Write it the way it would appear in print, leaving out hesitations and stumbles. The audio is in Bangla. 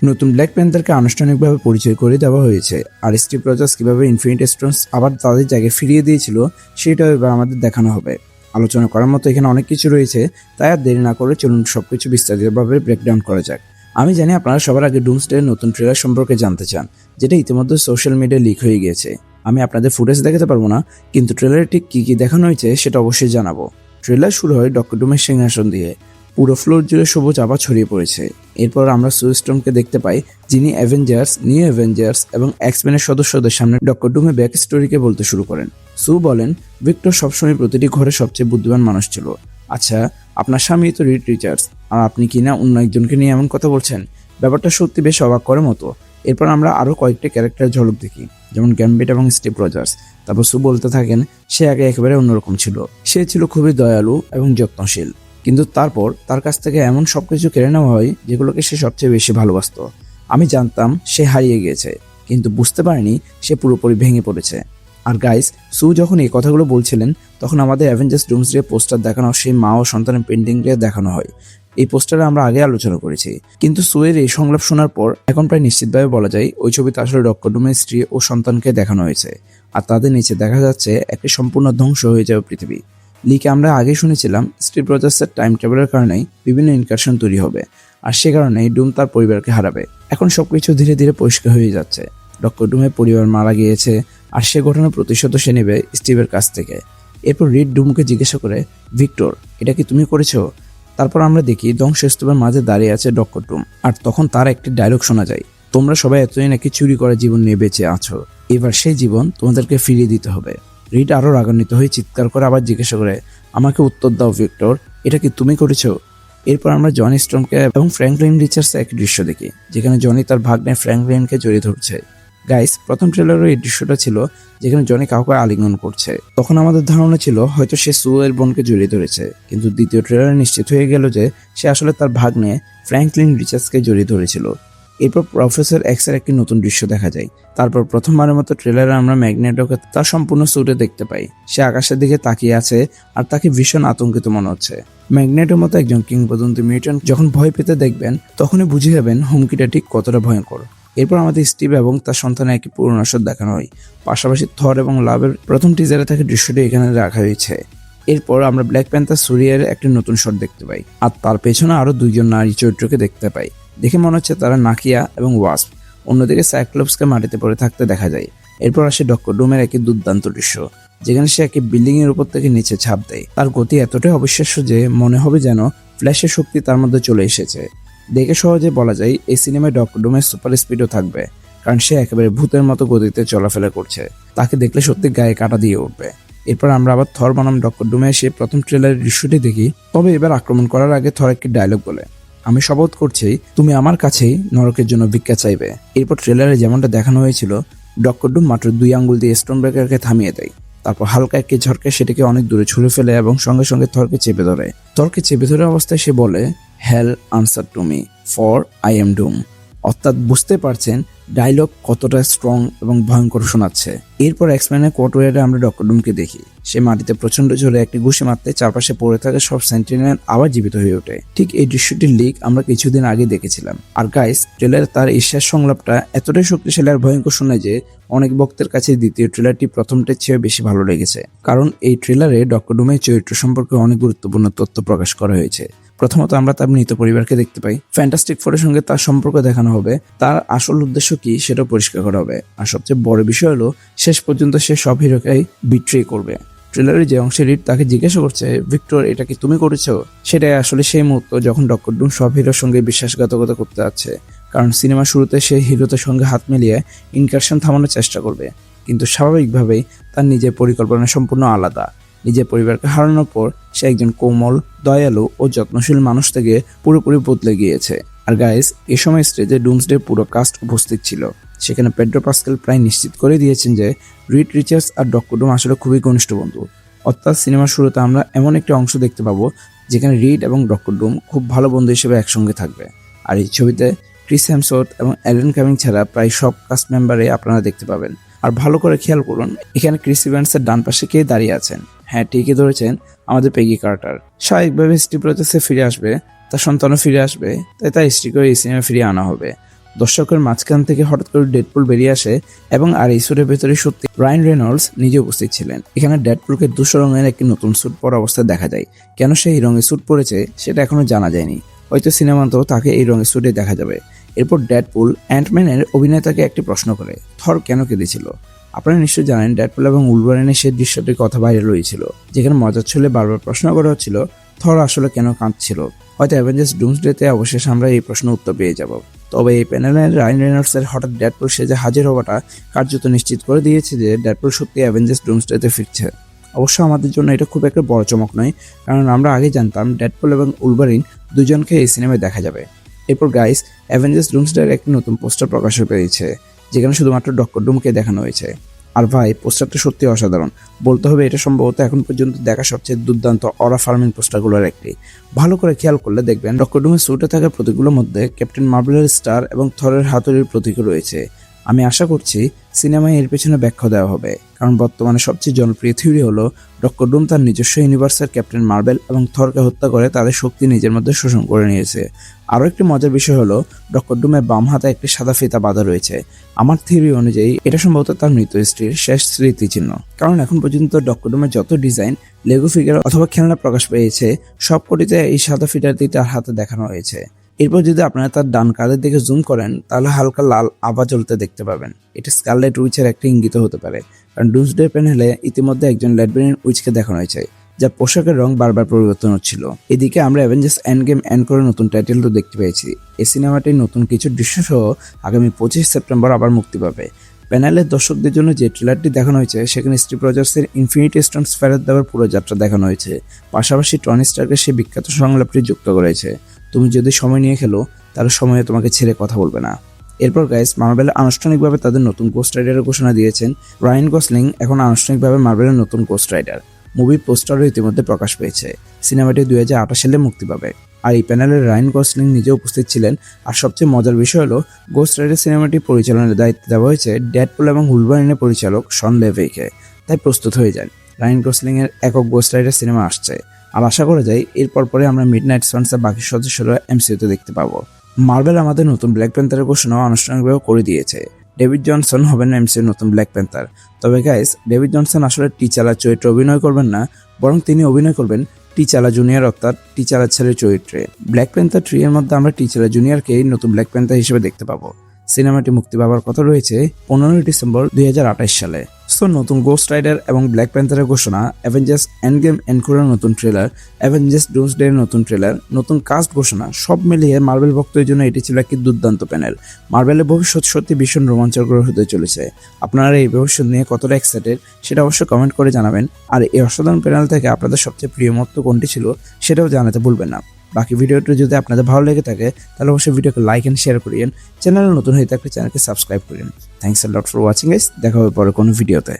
নতুন ব্ল্যাক প্যান্থারকে আনুষ্ঠানিকভাবে পরিচয় করে দেওয়া হয়েছে, আর স্টিভ রজার্স কিভাবে ইনফিনিটি স্টোনস আবার তাদের জায়গায় ফিরিয়ে দিয়েছিল সেটাও এবার আমাদের দেখানো হবে। আলোচনা করার মতো এখানে অনেক কিছু রয়েছে, তাই আর দেরি না করে চলুন সবকিছু বিস্তারিতভাবে ব্রেকডাউন করা যাক। আমি জানি আপনারা সবার আগে ডুমসডের নতুন ট্রেলার সম্পর্কে জানতে চান, যেটা ইতিমধ্যে সোশ্যাল মিডিয়ায় লিক হয়ে গিয়েছে। আমি আপনাদের ফুটেজ দেখাতে পারবো না, কিন্তু ট্রেলারে ঠিক কী কী দেখানো হয়েছে সেটা অবশ্যই জানাবো। ট্রেলার শুরু হয় ডক্টর ডুমের সিংহাসন দিয়ে। পুরো ফ্লোর জুড়ে সবুজ আভা ছড়িয়ে পড়েছে। এরপর আমরা সু স্টোনকে দেখতে পাই, যিনি অ্যাভেঞ্জার্স, নিউ অ্যাভেঞ্জার্স এবং এক্সমেনের সদস্যদের সামনে ডক্টর ডুমের ব্যাক স্টোরিকে বলতে শুরু করেন। সু বলেন, ভিক্টর সবসময় প্রতিটি ঘরে সবচেয়ে বুদ্ধিমান মানুষ ছিল। আচ্ছা, আপনার স্বামী তো রিড রিচার্ডস, আর আপনি কিনা অন্য একজনকে নিয়ে এমন কথা বলছেন? ব্যাপারটা সত্যি বেশ অবাক করার মতো। এরপর আমরা আরও কয়েকটা ক্যারেক্টার ঝলক দেখি, যেমন গ্যাম্বিট এবং স্টিভ রজার্স। তারপর সু বলতে থাকেন, সে আগে একেবারে অন্যরকম ছিল। সে ছিল খুবই দয়ালু এবং যত্নশীল, কিন্তু তারপর তার কাছ থেকে এমন সবকিছু কেড়ে নেওয়া হয় যেগুলোকে সে সবচেয়ে বেশি ভালোবাসত। আমি জানতাম সে হারিয়ে গিয়েছে, কিন্তু বুঝতে পারিনি সে পুরোপুরি ভেঙে পড়েছে। আর গাইস, সু যখন এই কথাগুলো বলছিলেন, তখন আমাদের অ্যাভেঞ্জার্স ডুমসডে পোস্টার দেখানো, সেই মা ও সন্তানের পেন্টিংটা দেখানো হয়। এই পোস্টারে আমরা আগে আলোচনা করেছি, কিন্তু সুয়ের এই সংলাপ শোনার পর এখন প্রায় নিশ্চিতভাবে বলা যায় ওই ছবিতে আসলে ডক্টর ডুমের স্ত্রী ও সন্তানকে দেখানো হয়েছে, আর তাদের নিচে দেখা যাচ্ছে একটি সম্পূর্ণ ধ্বংস হয়ে যাওয়া পৃথিবী। লিকে আমরা আগে শুনেছিলাম স্টিভ রজার্সের টাইম ট্রাভেলের কারণেই বিভিন্ন ইনকারশন তৈরি হবে, আর সে কারণেই ডুম তার পরিবারকে হারাবে। এখন সবকিছু ধীরে ধীরে পরিষ্কার হয়ে যাচ্ছে। ডক্টর ডুমের পরিবার মারা গিয়েছে, আর সে ঘটনার প্রতিশোধ সে নেবে স্টিভের কাছ থেকে। এরপর রিড ডুমকে জিজ্ঞাসা করে, ভিক্টর, এটা কি তুমি করেছো? তারপর আমরা দেখি ধ্বংসস্তূপের মাঝে দাঁড়িয়ে আছে ডক্টর ডুম, আর তখন তার একটি ডায়লগ শোনা যায়, তোমরা সবাই এতদিন নাকি চুরি করা জীবন নিয়ে বেঁচে আছো, এবার সেই জীবন তোমাদেরকে ফিরিয়ে দিতে হবে। রিড আরও রাগান্বিত হয়ে চিৎকার করে আবার জিজ্ঞাসা করে, আমাকে উত্তর দাও ভিক্টর, এটা কি তুমি করেছো? এরপর আমরা জনি স্টোনকে এবং ফ্র্যাঙ্কলিন রিচার্ডসের এক দৃশ্য দেখি, যেখানে জনি তার ভাগ্নে ফ্র্যাঙ্কলিনকে জড়িয়ে ধরছে। গাইস, প্রথম ট্রেলারের এই দৃশ্যটা ছিল যেখানে জনি কাউকে আলিঙ্গন করছে। তখন আমাদের ধারণা ছিল হয়তো সে সু এর বোনকে জড়িয়ে ধরেছে, কিন্তু দ্বিতীয় ট্রেলারে নিশ্চিত হয়ে গেল যে সে আসলে তার ভাগ্নে ফ্র্যাঙ্কলিন রিচার্ডসকে জড়িয়ে ধরেছিল। এরপর প্রফেসর এক্সের একটি নতুন দৃশ্য দেখা যায়। তারপর প্রথমবারের মতো ট্রেলারে আমরা ম্যাগনেটোকে তার সম্পূর্ণ স্যুটে দেখতে পাই। সে আকাশের দিকে তাকিয়ে আছে, আর তাকে ভীষণ আতঙ্কিত মনে হচ্ছে। ম্যাগনেটোর মতো একজন কিংবদন্তি মিউট্যান্ট যখন ভয় পেতে দেখবেন, তখনই বুঝে যাবেন হুমকিটা ঠিক কতটা ভয়ঙ্কর। এরপর আমাদের স্টিভ এবং তার সন্তানের একটি পুরনো শট দেখানো হয়। পাশাপাশি থর এবং লাভের প্রথম টিজারে থাকে দৃশ্যটি এখানে রাখা হয়েছে। এরপর আমরা ব্ল্যাক প্যান্থার সুরিয়ার একটি নতুন শট দেখতে পাই, আর তার পেছনে আরো দুইজন নারী চরিত্রকে দেখতে পাই। দেখে মনে হচ্ছে তারা নাকিয়া এবং ওয়াস্প। অন্যদিকে সাইক্লোপসকে মাটিতে পড়ে থাকতে দেখা যায়। এরপর আসে ডক্টর ডুমের একটি দুর্দান্ত দৃশ্য, যেখানে সে একটি বিল্ডিং এর উপর থেকে নিচে ঝাঁপ দেয়। তার গতি এতটাই অবিশ্বাস্য যে মনে হবে যেন ফ্ল্যাশের শক্তি তার মধ্যে চলে এসেছে। দেখে সহজে বলা যায় এই সিনেমায় ডক্টর ডুমের সুপার স্পিডও থাকবে, কারণ সে একেবারে ভূতের মতো গতিতে চলাফেরা করছে। তাকে দেখলে সত্যি গায়ে কাটা দিয়ে উঠবে। এরপর আমরা আবার থর বনাম ডক্টর ডুমে এসে প্রথম ট্রেলারের দৃশ্যটি দেখি। তবে এবার আক্রমণ করার আগে থর একটি ডায়লগ বলে, আমি শপথ করছি তুমি আমার কাছেই নরকের জন্য ভিক্ষা চাইবে। এরপর ট্রেলারে যেমনটা দেখানো হয়েছিল, ডক্টর ডুম মাত্র 2 আঙ্গুল দিয়ে স্টোন ব্রেকারকে থামিয়ে দেয়। তারপর হালকা একটি ঝড়কে সেটাকে অনেক দূরে ছুঁড়ে ফেলে এবং সঙ্গে সঙ্গে থরকে চেপে ধরে। থরকে চেপে ধরে অবস্থায় সে বলে, hell answer to me, for I am doom. অর্থাৎ বুঝতে পারছেন ডায়লগ কতটা স্ট্রং এবং ভয়ঙ্কর শোনাচ্ছে। এরপর এক্সম্যানের কোয়ার্টারে আমরা ডক্টর ডুমকে দেখি। সে মাটিতে প্রচন্ড জোরে একটি ঘুষি মারতে চারপাশে পড়ে থাকা সব সেন্টিনেল আবার জীবিত হয়ে ওঠে। ঠিক এই দৃশ্যটির লিক আমরা কিছুদিন আগে দেখেছিলাম। আর গাইস, ট্রেলারে তার এই শেষ সংলাপটা এতটাই শক্তিশালী আর ভয়ঙ্কর শোনায় যে অনেক ভক্তের কাছে দ্বিতীয় ট্রেলারটি প্রথমটার চেয়ে বেশি ভালো লেগেছে, কারণ এই ট্রেলারে ডক্টর ডুমের চরিত্র সম্পর্কে অনেক গুরুত্বপূর্ণ তথ্য প্রকাশ করা হয়েছে। প্রথমত আমরা তার মৃত পরিবারকে দেখতে পাই। ফ্যান্টাস্টিক ফোরের সঙ্গে তার সম্পর্ক দেখানো হবে, তার আসল উদ্দেশ্য কি সেটা পরিষ্কার করা হবে। আর সবচেয়ে বড় বিষয় হলো শেষ পর্যন্ত সে সব হিরোকেই বিট্রে করবে। ট্রেলারের যে অংশে রিড তাকে জিজ্ঞাসা করছে, ভিক্টর, এটা কি তুমি করেছো? সেটাই আসলে সেই মুহূর্ত যখন ডক্টর ডুম সব হিরোর সঙ্গে বিশ্বাসঘাতকতা করতে যাচ্ছে। কারণ সিনেমা শুরুতে সে হিরোদের সঙ্গে হাত মিলিয়ে ইনকারশন থামানোর চেষ্টা করবে, কিন্তু স্বাভাবিকভাবেই তার নিজের পরিকল্পনা সম্পূর্ণ আলাদা। নিজের পরিবারকে হারানোর পর সে একজন কোমল, দয়ালু ও যত্নশীল মানুষ থেকে পুরোপুরি বদলে গিয়েছে। আর গাইস, এ সময় স্টেজে ডুমসডে পুরো কাস্ট উপস্থিত ছিল। সেখানে পেড্রো পাস্কেল প্রায় নিশ্চিত করে দিয়েছেন যে রিড রিচার্ডস আর ডক্টর ডুম আসলে খুবই ঘনিষ্ঠ বন্ধু। অর্থাৎ সিনেমার শুরুতে আমরা এমন একটি অংশ দেখতে পাবো যেখানে রিড এবং ডক্টর ডুম খুব ভালো বন্ধু হিসেবে একসঙ্গে থাকবে। আর এই ছবিতে ক্রিস হেমসওয়ার্থ এবং অ্যালেন কামিং ছাড়া প্রায় সব কাস্ট মেম্বারে আপনারা দেখতে পাবেন। আর ভালো করে খেয়াল করুন, এখানে ক্রিস ইভান্সের ডান পাশে কে দাঁড়িয়ে আছেন? হ্যাঁ, ঠিকই ধরেছেন, আমাদের পেগি কার্টার। স্বাভাবিকভাবে স্টিভ রজার্সে ফিরে আসবে, তার সন্তানও ফিরে আসবে, তাই তার স্ত্রীকেও এই সিনেমা ফিরিয়ে আনা হবে। দর্শকের মাঝখান থেকে হঠাৎ করে ডেডপুল বেরিয়ে আসে এবং আর এই স্যুটের ভেতরে সত্যি রায়ান রেনল্ডস নিজে উপস্থিত ছিলেন। এখানে ডেডপুলকে 200 রঙের একটি নতুন স্যুট পরা অবস্থায় দেখা যায়। কেন সে এই রঙের স্যুট পরেছে সেটা এখনো জানা যায়নি, হয়তো সিনেমাতেও তাকে এই রঙের স্যুটে দেখা যাবে। এরপর ডেডপুল অ্যান্টম্যানের অভিনেতাকে একটি প্রশ্ন করে, থর কেন কেঁদেছিল? আপনারা নিশ্চয়ই জানেন ডেডপুল এবং উলভারিনের সেই দৃশ্যটির কথা ভাইরাল হয়েছিল, যেখানে মজার ছলে বারবার প্রশ্ন করা হচ্ছিল থর আসলে কেন কাঁদছিল। হয়তো অ্যাভেঞ্জার্স ডুমসডেতে অবশেষে আমরা এই প্রশ্নের উত্তর পেয়ে যাব। তবে এই প্যানেলের রায়ান রেনল্ডসের হঠাৎ ডেডপুল সেজে হাজির হওয়াটা কার্যত নিশ্চিত করে দিয়েছে যে ডেডপুল সত্যি অ্যাভেঞ্জার্স ডুমসডেতে ফিরছে। অবশ্য আমাদের জন্য এটা খুব একটা বড় চমক নয়, কারণ আমরা আগে জানতাম ডেডপুল এবং উলভারিন দুজনকে এই সিনেমায় দেখা যাবে। এরপর গাইস, অ্যাভেঞ্জার্স ডুমসডের একটি নতুন পোস্টার প্রকাশ হয়ে পেয়েছে, যেখানে শুধুমাত্র ডক্টর ডুমকে দেখানো হয়েছে। আর ভাই, পোস্টারটা সত্যি অসাধারণ। বলতে হবে এটা সম্ভবত এখন পর্যন্ত দেখা সবচেয়ে দুর্দান্ত অরা ফার্মিং পোস্টারগুলোর একটি। ভালো করে খেয়াল করলে দেখবেন ডক্টর ডুমের স্যুটে থাকা প্রতীকগুলোর মধ্যে ক্যাপ্টেন মার্বেলের স্টার এবং থরের হাতুড়ির প্রতীকও রয়েছে। আমি আশা করছি সিনেমায় এর পেছনে ব্যাখ্যা দেওয়া হবে, কারণ বর্তমানে সবচেয়ে জনপ্রিয় থিওরি হলো ডক্টর ডুম তার নিজস্ব ইউনিভার্সের ক্যাপ্টেন মার্বেল এবং থরকে হত্যা করে তাদের শক্তি নিজের মধ্যে শোষণ করে নিয়েছে। আরও একটি মজার বিষয় হলো ডক্টর ডুমের বাম হাতে একটি সাদা ফিতা বাঁধা রয়েছে। আমার থিওরি অনুযায়ী এটা সম্ভবত তার মৃত স্ত্রীর শেষ স্মৃতিচিহ্ন, কারণ এখন পর্যন্ত ডক্টর ডুমের যত ডিজাইন, লেগো ফিগার অথবা খেলনা প্রকাশ পেয়েছে সবকটিতে এই সাদা ফিতাটি তার হাতে দেখানো হয়েছে। এরপর যদি আপনারা তার ডান কাঁধের দিকে জুম করেন তাহলে হালকা লাল আভা জ্বলতে দেখতে পাবেন। এটা স্কারলেট উইচের একটা ইঙ্গিত হতে পারে, কারণ ডুমসডে প্যানেলে ইতিমধ্যে একজন লেডবেরিন উইচকে দেখানো হয়েছে, যার পোশাকের রং বারবার পরিবর্তন হচ্ছিল। এদিকে আমরা অ্যাভেঞ্জার্স এন্ড গেম এন্ড করে নতুন টাইটেলও দেখতে পেয়েছি। এই সিনেমাটির নতুন কিছু দৃশ্য সহ আগামী 25 সেপ্টেম্বর আবার মুক্তি পাবে। প্যানেলের দর্শকদের জন্য যে ট্রেলারটি দেখানো হয়েছে সেখানে স্টিভ রজার্সের ইনফিনিটি স্টোনস ফেরত দেওয়ার পুরো যাত্রা দেখানো হয়েছে। পাশাপাশি টনি স্টার্কের সেই বিখ্যাত সংলাপটি যুক্ত করেছে, তুমি যদি সময় নিয়ে খেলো তাহলে সময়ে তোমাকে ছেড়ে কথা বলবে না। এরপর গাইস, মার্বেল আনুষ্ঠানিকভাবে তাদের নতুন গোস্ট রাইডারের ঘোষণা দিয়েছেন। রায়ান গসলিং এখন আনুষ্ঠানিকভাবে মার্বেলের নতুন গোস্ট রাইডার। মুভির পোস্টারও ইতিমধ্যে প্রকাশ পেয়েছে। সিনেমাটি 2028 সালে মুক্তি পাবে। আর এই প্যানেলে রায়ান গসলিং নিজে উপস্থিত ছিলেন। আর সবচেয়ে মজার বিষয় হলো গোস্ট রাইডার সিনেমাটি পরিচালনার দায়িত্ব দেওয়া হয়েছে ডেডপুল এবং উলভারিনের পরিচালক শন লেভিকে। তাই প্রস্তুত হয়ে যান, রায়ান গসলিং এর একক গোস্ট রাইডার সিনেমা আসছে। আর আশা করা যায় এরপর পরে আমরা মিডনাইট সানসের বাকি সদস্যরা এমসিইউতে দেখতে পাবো। মার্বেল আমাদের নতুন ব্ল্যাক প্যান্থারের ঘোষণাও আনুষ্ঠানিকভাবে করে দিয়েছে। ডেভিড জনসন হবেন এমসিইউর নতুন ব্ল্যাক প্যান্থার। তবে গাইস, ডেভিড জনসন আসলে টিচালা চরিত্রে অভিনয় করবেন না, বরং তিনি অভিনয় করবেন টিচালা জুনিয়র অর্থাৎ টিচালা ছেলের চরিত্রে। ব্ল্যাক প্যান্থার 3 এর মধ্যে আমরা টিচালা জুনিয়রকে নতুন ব্ল্যাক প্যান্থার হিসেবে দেখতে পাবো। সিনেমাটি মুক্তি পাওয়ার কথা রয়েছে 15 ডিসেম্বর 2028 সালে। সো নতুন গোস্ট রাইডার এবং ব্ল্যাক প্যান্থারের ঘোষণা, অ্যাভেঞ্জার্স এন্ড গেম এনকোরের নতুন ট্রেলার, অ্যাভেঞ্জার্স ডুমসডে এর নতুন ট্রেলার, নতুন কাস্ট ঘোষণা, সব মিলিয়ে মার্বেল ভক্তদের জন্য এটি ছিল একটি দুর্দান্ত প্যানেল। মার্বেলের ভবিষ্যৎ সত্যি ভীষণ রোমাঞ্চকর হতে চলেছে। আপনারা এই ভবিষ্যৎ নিয়ে কতটা এক্সাইটেড সেটা অবশ্যই কমেন্ট করে জানাবেন। আর এই অসাধারণ প্যানেল থেকে আপনাদের সবচেয়ে প্রিয় মুহূর্ত কোনটি ছিল সেটাও জানাতে ভুলবেন না। বাকি ভিডিওটি যদি আপনাদের ভালো লেগে থাকে তাহলে অবশ্যই ভিডিওকে লাইক এন্ড শেয়ার করিয়েন। চ্যানেলে নতুন হয়ে থাকলে চ্যানেলকে সাবস্ক্রাইব করিয়েন। Thanks a lot for watching guys. দেখা হবে পরে কোনো ভিডিওতে।